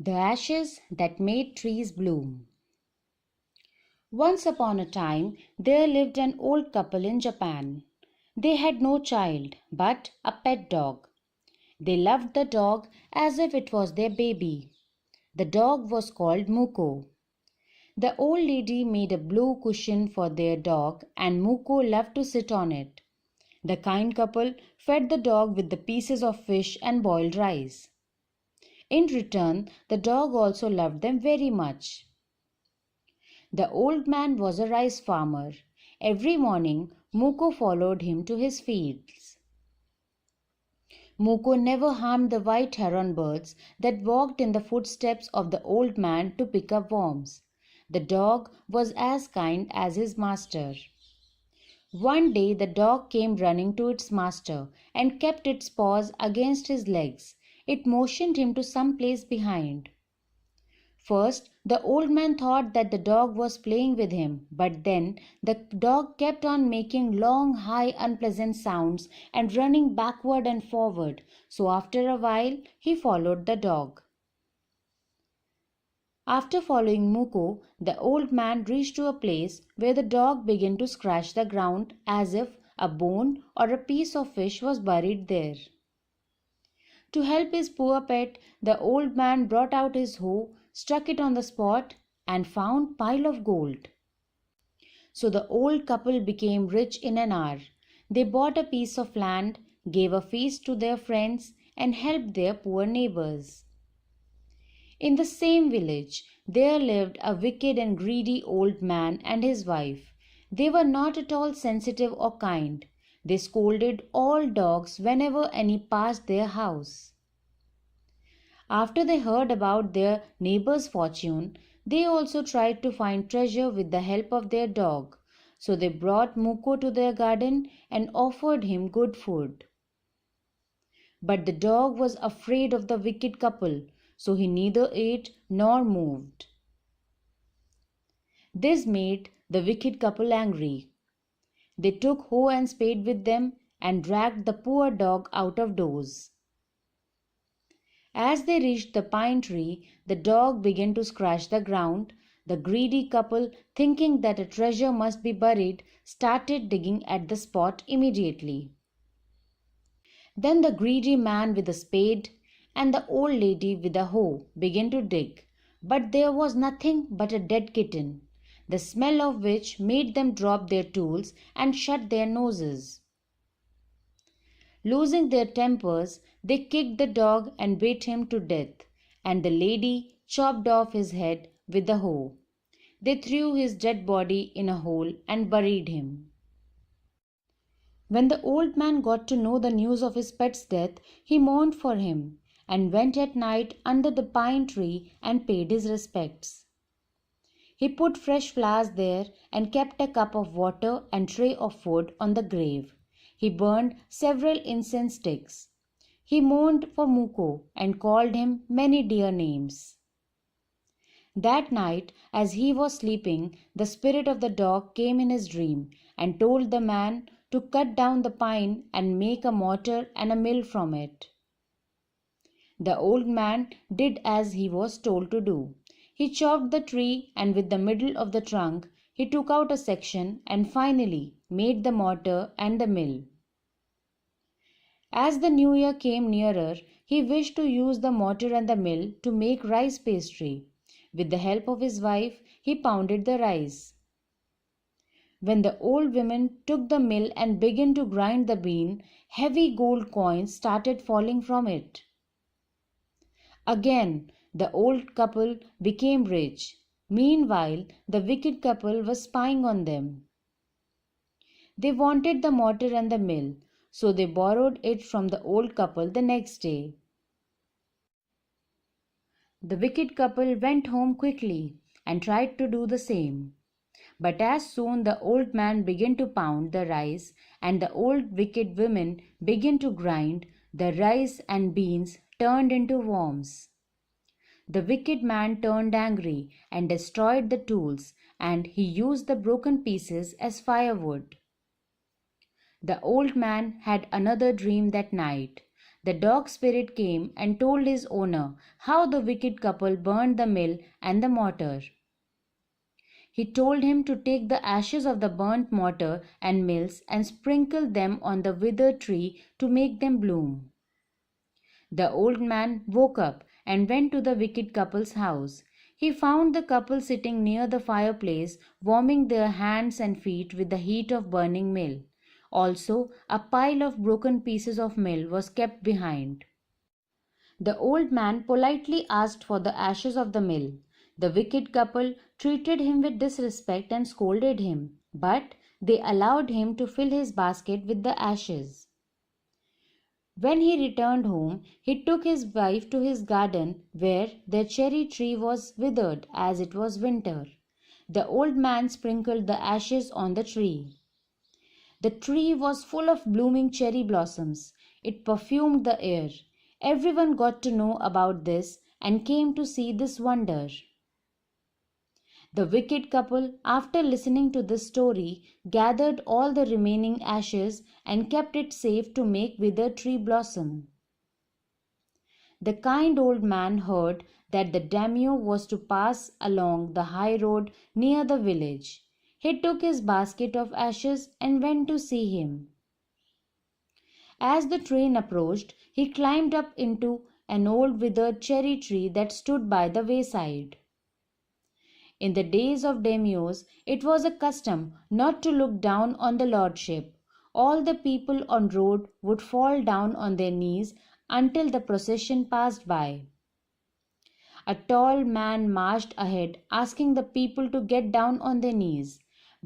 The ashes that made trees bloom. Once upon a time, there lived an old couple in Japan. They had no child, but a pet dog. They loved the dog as if it was their baby. The dog was called Muko. The old lady made a blue cushion for their dog, and Muko loved to sit on it. The kind couple fed the dog with the pieces of fish and boiled rice. In return, the dog also loved them very much. The old man was a rice farmer. Every morning, Muko followed him to his fields. Muko never harmed the white heron birds that walked in the footsteps of the old man to pick up worms. The dog was as kind as his master. One day the dog came running to its master and kept its paws against his legs. It motioned him to some place behind. First, the old man thought that the dog was playing with him, but then the dog kept on making long, high, unpleasant sounds and running backward and forward, so after a while he followed the dog. After following Muko, the old man reached to a place where the dog began to scratch the ground as if a bone or a piece of fish was buried there. To help his poor pet, the old man brought out his hoe, struck it on the spot, and found pile of gold. So the old couple became rich in an hour. They bought a piece of land, gave a feast to their friends, and helped their poor neighbors. In the same village, there lived a wicked and greedy old man and his wife. They were not at all sensitive or kind. They scolded all dogs whenever any passed their house. After they heard about their neighbor's fortune, they also tried to find treasure with the help of their dog. So they brought Muko to their garden and offered him good food. But the dog was afraid of the wicked couple, so he neither ate nor moved. This made the wicked couple angry. They took hoe and spade with them and dragged the poor dog out of doors. As they reached the pine tree, the dog began to scratch the ground. The greedy couple, thinking that a treasure must be buried, started digging at the spot immediately. Then the greedy man with a spade and the old lady with a hoe began to dig, but there was nothing but a dead kitten, the smell of which made them drop their tools and shut their noses. Losing their tempers, they kicked the dog and beat him to death, and the lady chopped off his head with the hoe. They threw his dead body in a hole and buried him. When the old man got to know the news of his pet's death, he mourned for him and went at night under the pine tree and paid his respects. He put fresh flowers there and kept a cup of water and tray of food on the grave. He burned several incense sticks. He mourned for Muko and called him many dear names. That night, as he was sleeping, the spirit of the dog came in his dream and told the man to cut down the pine and make a mortar and a mill from it. The old man did as he was told to do. He chopped the tree, and with the middle of the trunk he took out a section and finally made the mortar and the mill. As the new year came nearer, he wished to use the mortar and the mill to make rice pastry. With the help of his wife, he pounded the rice. When the old woman took the mill and began to grind the bean, heavy gold coins started falling from it. Again, the old couple became rich. Meanwhile, the wicked couple was spying on them. They wanted the mortar and the mill, so they borrowed it from the old couple the next day. The wicked couple went home quickly and tried to do the same. But as soon the old man began to pound the rice and the old wicked woman began to grind, the rice and beans turned into worms. The wicked man turned angry and destroyed the tools, and he used the broken pieces as firewood. The old man had another dream that night. The dog spirit came and told his owner how the wicked couple burned the mill and the mortar. He told him to take the ashes of the burnt mortar and mills and sprinkle them on the withered tree to make them bloom. The old man woke up and went to the wicked couple's house. He found the couple sitting near the fireplace, warming their hands and feet with the heat of burning mill. Also, a pile of broken pieces of mill was kept behind. The old man politely asked for the ashes of the mill. The wicked couple treated him with disrespect and scolded him, but they allowed him to fill his basket with the ashes. When he returned home, he took his wife to his garden where their cherry tree was withered as it was winter. The old man sprinkled the ashes on the tree. The tree was full of blooming cherry blossoms. It perfumed the air. Everyone got to know about this and came to see this wonder. The wicked couple, after listening to this story, gathered all the remaining ashes and kept it safe to make withered tree blossom. The kind old man heard that the daimyo was to pass along the high road near the village. He took his basket of ashes and went to see him. As the train approached, he climbed up into an old withered cherry tree that stood by the wayside. In the days of daimyos, it was a custom not to look down on the lordship. All the people on road would fall down on their knees until the procession passed by. A tall man marched ahead asking the people to get down on their knees.